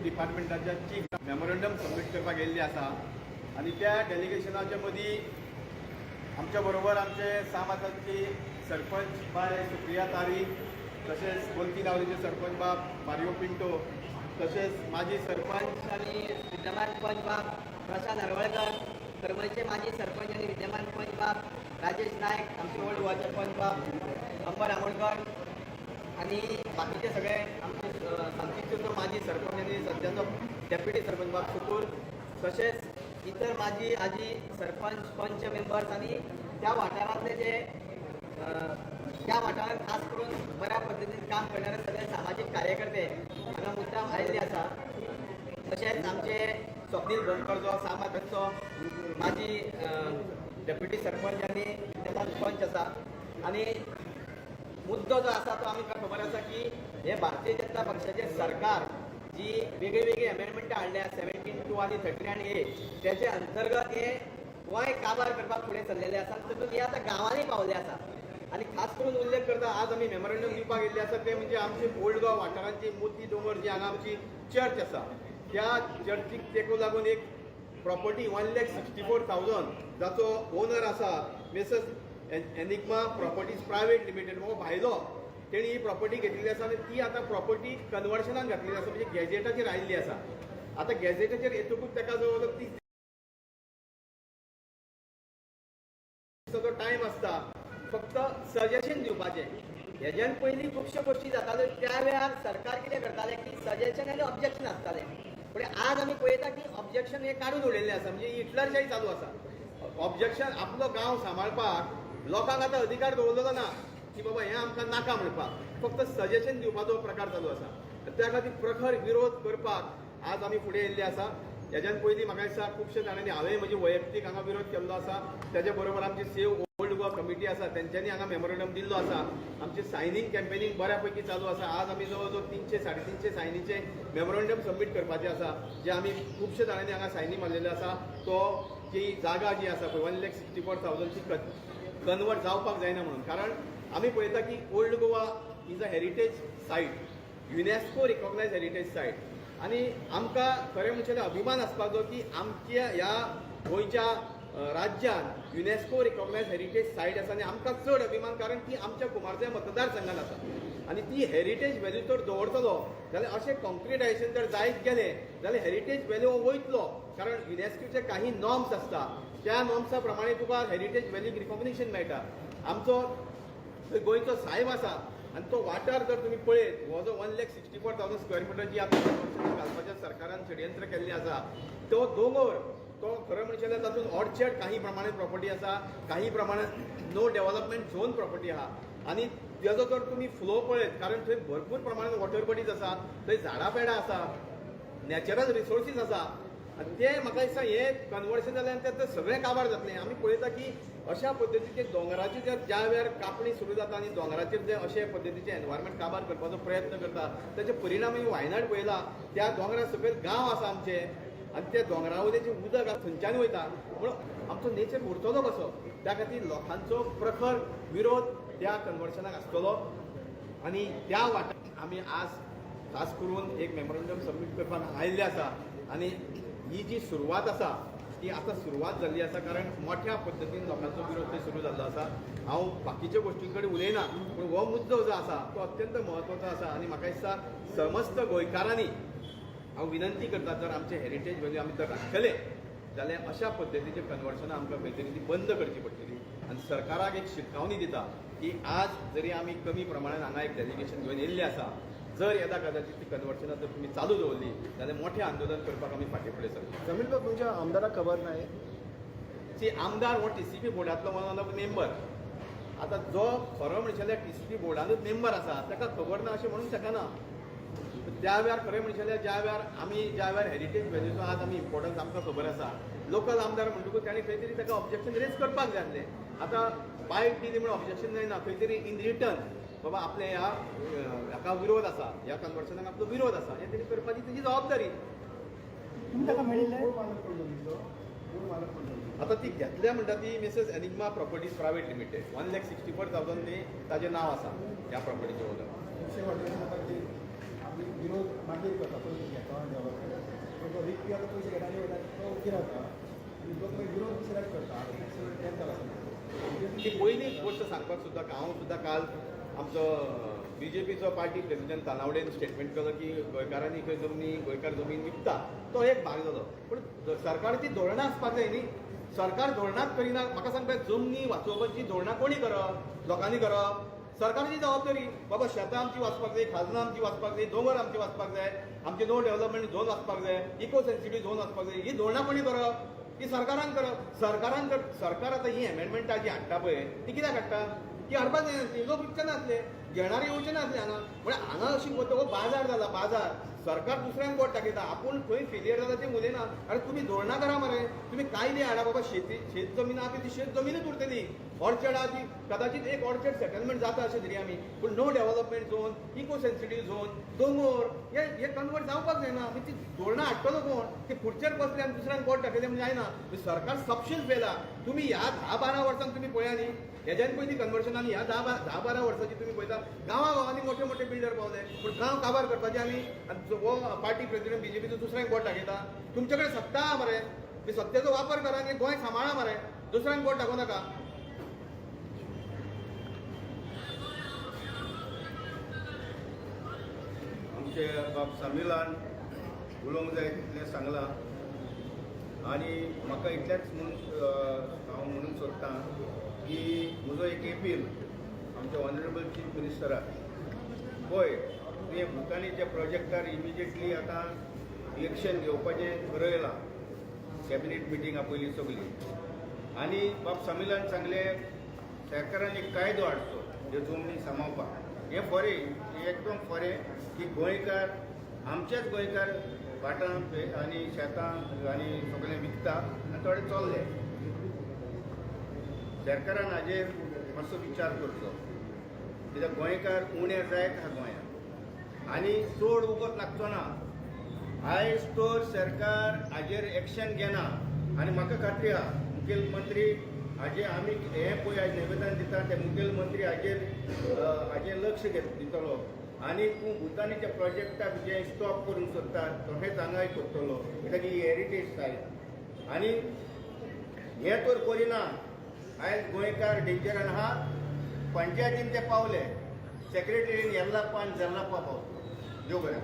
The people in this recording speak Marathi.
डिपार्टमेंटाच्या चीफ मेमोरंडम सबमीट करपाक गेल्ली आसा आनी त्या डेलिगेशनाच्या मदीं आमच्या बरोबर आमचे सामाजाची सरपंच बाय सुप्रिया तारी, तशेंच गोलती गांवचे सरपंच बाब मारियो पिंटो, तशेंच माजी सरपंच आणि विद्यमान पंच बाब प्रशांत हरवळकर, करमळचे माजी सरपंच आणि विद्यमान पंच बाब राजेश नायक, आमचे ओल्ड गोवाचे पंच बाब अंबर आमोणकर आणि बाकीचे सगळे आमचे सांगलीचो माजी सरपंच आणि सध्याचो डेप्युटी सरपंच बाब सुकूर, तसेच इतर माजी आजी सरपंच पंच मेंबर्स आणि त्या वाठारांतले जे त्या वाठारात खास करून बऱ्या पद्धतीने काम करणारे सगळे सामाजिक कार्यकर्ते हांगा मुद्दाम आयिल्ले आसा. तशेंच आमचे स्वप्नील गोमकर जो सामाजाचो माजी डेप्युटी सरपंच आनी विद्यमान पंच आसा. आनी मुद्दो जो आसा तो आमकां खबर आसा की हे भारतीय जनता पक्षाचे सरकार जी वेगळी वेगळी अमेंडमेंटां हाडल्या 17(2) आनी 13(a) त्याचे अंतर्गत हे गोंय काबार करपाक फुडें सरलेले आसा. तातूंत हे आतां गांवांनी पावले आसा आणि खास करून उल्लेख करता आज आम्ही मेमोरंडम दिवपाक गेल्ले आसा ते म्हणजे आमची ओल्ड गोवा वाठारांची मोती दोंगर जी हांगा आमची चर्च आसा त्या चर्चीक तेको लागून एक प्रॉपर्टी 1,64,000 जाचो ओनर आसा Mrs enigma properties private limited हो भायलो तेणी ही प्रॉपर्टी घेतलेली आसा आणि ती आता प्रॉपर्टी कन्वर्शनाक घातलेली आसा म्हणजे गॅजेटाचेर आयिल्ली आसा. आता गॅजेटाचेर येतकूच ताका जवळ 30 टायम आसता फक्त सजेशन दिवपाचें. हेज्यान पयलीं खुबश्यो गोश्टी जाताल्यो त्या वेळार सरकार कितें करताले की सजेशन आनी ऑब्जेक्शन आसतालें, पूण आज आमी पळयता की ऑब्जेक्शन हे काडून उडयल्लें आसा म्हणजे हिटलरशाही चालू आसा. ऑब्जेक्शन आपलो गांव सांबाळपाक लोकांक आतां अधिकार दवरलेलो ना की बाबा हें आमकां नाका म्हणपाक, फक्त सजेशन दिवपाचो प्रकार चालू आसा. त्या खातीर प्रखर विरोध करपाक आज आमी फुडें येयल्ले आसा. हेज्यान पयलीं म्हाका दिसता खुबशे जाणांनी हांवें म्हजी वैयक्तीक हांगा विरोध केल्लो आसा. तेजे बरोबर आमची सेव ओल्ड गोवा कमिटी आसा तेंच्यांनी हांगा मेमोरंडम दिल्लो आसा. आमचे सायनींग कॅम्पेनींग बऱ्या पैकी चालू आसा. आज आमी जवळ जवळ 300-350 सायनीचे मेमोरंडम सबमीट करपाचे आसा जे आमी खुबशे जाणांनी हांगा सायनी मारलेले आसा. तो जी जागा जी आसा पळय 1,64,000 ची कन्वर्ट जावपाक जायना म्हणून, कारण आमी पळयता की old Goa is a heritage site, UNESCO recognise heritage site आनी आमकां खरें म्हणजे अभिमान आसपाचो की आमच्या ह्या गोंयच्या राज्यात युनेस्को रिकॉग्नायज हेरिटेज सायट आसा आनी आमकां चड अभिमान कारण ती आमच्या कुमारजुंव मतदारसंघात आसा आनी ती हेरिटेज व्हॅल्यू तर दवरतलो जाल्यार अशें कॉन्क्रिटायझेशन जर जायत गेले जाल्यार हेरिटेज व्हॅल्यू वयतलो, कारण युनेस्कोचे काही नॉर्म्स आसता त्या नॉर्म्सा प्रमाणे तुका हेरिटेज व्हॅल्यूक रिकॉग्निशन मेळटा. आमचो गोंयचो साहेब आसा आनी तो वाठार जर तुमी पळयत हो जो 1,64,000 स्क्वेअर मिटर जी आतां घालपाच्या सरकारान षडयंत्र केल्लें आसा तो दोंगर तो खरं म्हणजे जाल्यार तातूंत ऑर्चर्ड काही प्रमाणात प्रॉपर्टी आसा, काही प्रमाणात नो डेव्हलपमेंट झोन प्रॉपर्टी आहा आनी तेजो जर तुमी फ्लो पळयत कारण थंय भरपूर प्रमाणात वॉटर बॉडीज आसा, थंय झाडां पेडां आसा, नॅचरल रिसोर्सीस आसा आनी ते म्हाका दिसता हे कन्वर्शन जाल्यार ते सगळें काबार जातलें. आमी पळयता की अशा पद्दतीचे दोंगराची जर ज्या वेळार कापणी सुरू जाता आनी दोंगराचेर जे अशे पद्दतीचे एनवायरमेंट काबार करपाचो प्रयत्न करता ताचे परिणाम वायनाड पळयला. त्या दोंगरा सकयल गांव आसा आमचे आनी त्या दोंगरा वयलें जें उदक आसा थंयच्यान वयता म्हणून आमचो नेचर उरतलो कसो. त्या खातीर लोकांचो प्रखर विरोध त्या कन्वर्शनाक आसतलो आनी त्या वाठारांत आमी आज खास करून एक मेमोरंडम सबमीट करपाक आयिल्ले आसा आनी ही जी सुरवात आसा ती आतां सुरवात जाल्ली आसा कारण मोठ्या पद्दतीन लोकांचो विरोध थंय सुरू जाल्लो आसा. हांव बाकीच्या गोश्टीं कडेन उलयना पूण हो मुद्दो जो आसा तो अत्यंत म्हत्वाचो आसा आनी म्हाका दिसता समस्त गोंयकारांनी हांव विनंती करता जर आमचे हेरिटेज व्हॅल्यू आमी जर राखतले जाल्यार अशा पद्दतीचे कन्वर्शनां आमकां खंय तरी ती बंद करची पडटली. आनी सरकाराक एक शिटकावणी दिता की आज जरी आमी कमी प्रमाणात हांगा एक डेलिगेशन घेवन येयल्ले आसा, जर येदा कदाचित ती कन्वर्शनां जर तुमी चालू दवरली जाल्यार मोठें आंदोलन करपाक आमी फाटीं फुडें सरता. जमीन बाब तुमच्या आमदाराक खबर नाही ती आमदार हो TCP बोर्डांतलो वन ऑफ मेंबर. आतां जो खरो म्हणजे जाल्यार TCP बोर्डानूच मेंबर आसा ताका खबर ना अशें म्हणूंक शकना. त्या वेळार खरें म्हणजे जाल्यार ज्या वेळार हेरिटेज व्हॅल्यूचो आज आमी इम्पॉर्टन्स आमकां खबर आसा, लोकल आमदार म्हणटकूच ताणें खंय तरी ताका ऑब्जेक्शन रेज करपाक जाय आसलें. आतां बायट दिली म्हणून ऑब्जेक्शन जायना, खंय तरी इन रिटर्न बाबा आपले हाका विरोध आसा, ह्या कन्वर्शनाक आपलो विरोध आसा हें तरी करपाची तुजी जबाबदारी. आता ती घेतल्या म्हणटा ती Mrs enigma properties private limited 1,64,000 ते ताजें नांव आसा ह्या प्रॉपर्टीचें ओनर. विरोध कामगिरी करता पयलीं घेता डेव्हलपमेंट तो वीक आतां पयशे घेता आनी वयता तो कितें जाता लोक मागीर विरोध सिलेक्ट करता तेंच जाला ही पहिली गोष्ट सांगपाक सुद्दां हांव सुद्दां काल आमचो BJPचो पार्टी प्रेसिडेंट तानावडेन स्टेटमेंट केलो की गोंयकारांनी खंय जमनी गोंयकार जमीन विकता तो एक भाग जालो पूण सरकाराची धोरणां आसपाक जाय न्ही सरकार धोरणांच करिना म्हाका सांगता जमनी वाचोवपाची धोरणां कोणी करप लोकांनी करप सरकारची जबाबदारी बाबा शेतां आमची वाचपाक जाय खाजनां आमची वाचपाक जाय दोंगर आमची वाचपाक जाय आमचे नो डेव्हलपमेंट झोन वाचपाक जाय इको सेन्सिटीव झोन वाचपाक जाय ही धोरणां कोणी करप ती सरकारान करप सरकार आतां ही एमेंडमेंटां जी हाडटा पळय ती कित्याक हाडटा ती हाडपाक जायनासली लोक विकचे नासले घेणारे येवचे नासले हांगा म्हळ्यार हांगा अशी हो बाजार जाला बाजार सरकार दुसऱ्यांक वोट दाखयता आपूण खंय फेलियर जाला तें उलयना अरे तुमी धोरणां करा मरे तुमी कायदे हाडा बाबा शेत जमीन आहा ती शेत जमीनच उरतली ऑर्चर्ड आहा ती कदाचित एक ऑर्चर्ड सेटलमेंट जाता अशें धरी आमी पूण no development zone eco sensitive zone दोंगर हे कन्वर्ट जावपाक जायना ती धोरणां हाडटलो कोण ते खुर्चेर बसले आनी दुसऱ्यांक वोट दाखयले म्हणजे जायना सरकार सबशील फेला तुमी ह्या 10-12 वर्सांक तुमी पळया न्ही हेज्यान पयलीं कन्वर्शनांनी ह्या 10-12 वर्सांची तुमी पळयता गांवांनी मोठे मोठे बिल्डर पावले पूण गांव काबार करपाचे आमी हो पार्टी प्रेसिडेंट BJPचो दुसऱ्यांक वोट दाखयता तुमचे कडेन सत्ता आहा मरे ती सत्तेचो वापर करा आनी गोंय सांबाळा मरे दुसऱ्यांक वोट दाखोव नाका आमचे बाब समिलान उलोवंक जाय तितलें सांगलां आनी म्हाका इतलेंच हांव म्हणून सोदतां की म्हजो एक एपील आमच्या ऑनरेबल चीफ मिनिस्टराक पळय तुवें भुतानीच्या प्रोजेक्टार इमिजिएटली आतां इलेक्शन घेवपाचें थारायलां कॅबिनेट मिटिंगा पयलीं सगळी आनी बाब समिलान सांगलें सरकारान एक कायदो हाडचो ह्यो जमनी सांबाळपाक हें बरें हें एकदम बरें की गोंयकार आमचेच गोंयकार भाटां आनी शेतां आनी सगळें विकता आनी थोडे चल्ले सरकारान हाजेर मातसो विचार करचो कित्याक गोंयकार उणे जायत आहा गोंयांत आनी चड वगत लागचो ना आयज तर सरकार हाजेर एक्शन घेना आनी म्हाका खात्री आहा मुखेलमंत्री हाजे आमी हें पळय आज निवेदन दिता ते मुखेलमंत्री हाजेर लक्ष दितलो आनी तूं भुतानीच्या प्रोजेक्टाक जें स्टॉप करूंक सोदता तशेंच हांगाय करतलो कित्याक ही हेरिटेज सायट आनी हें तर करिना आयज गोंयकार डेंजरान आहा पंचायतीन ते पावले सेक्रेटरीन येल्लाप्पा आनी जल्लाप्पा पावता देव बरें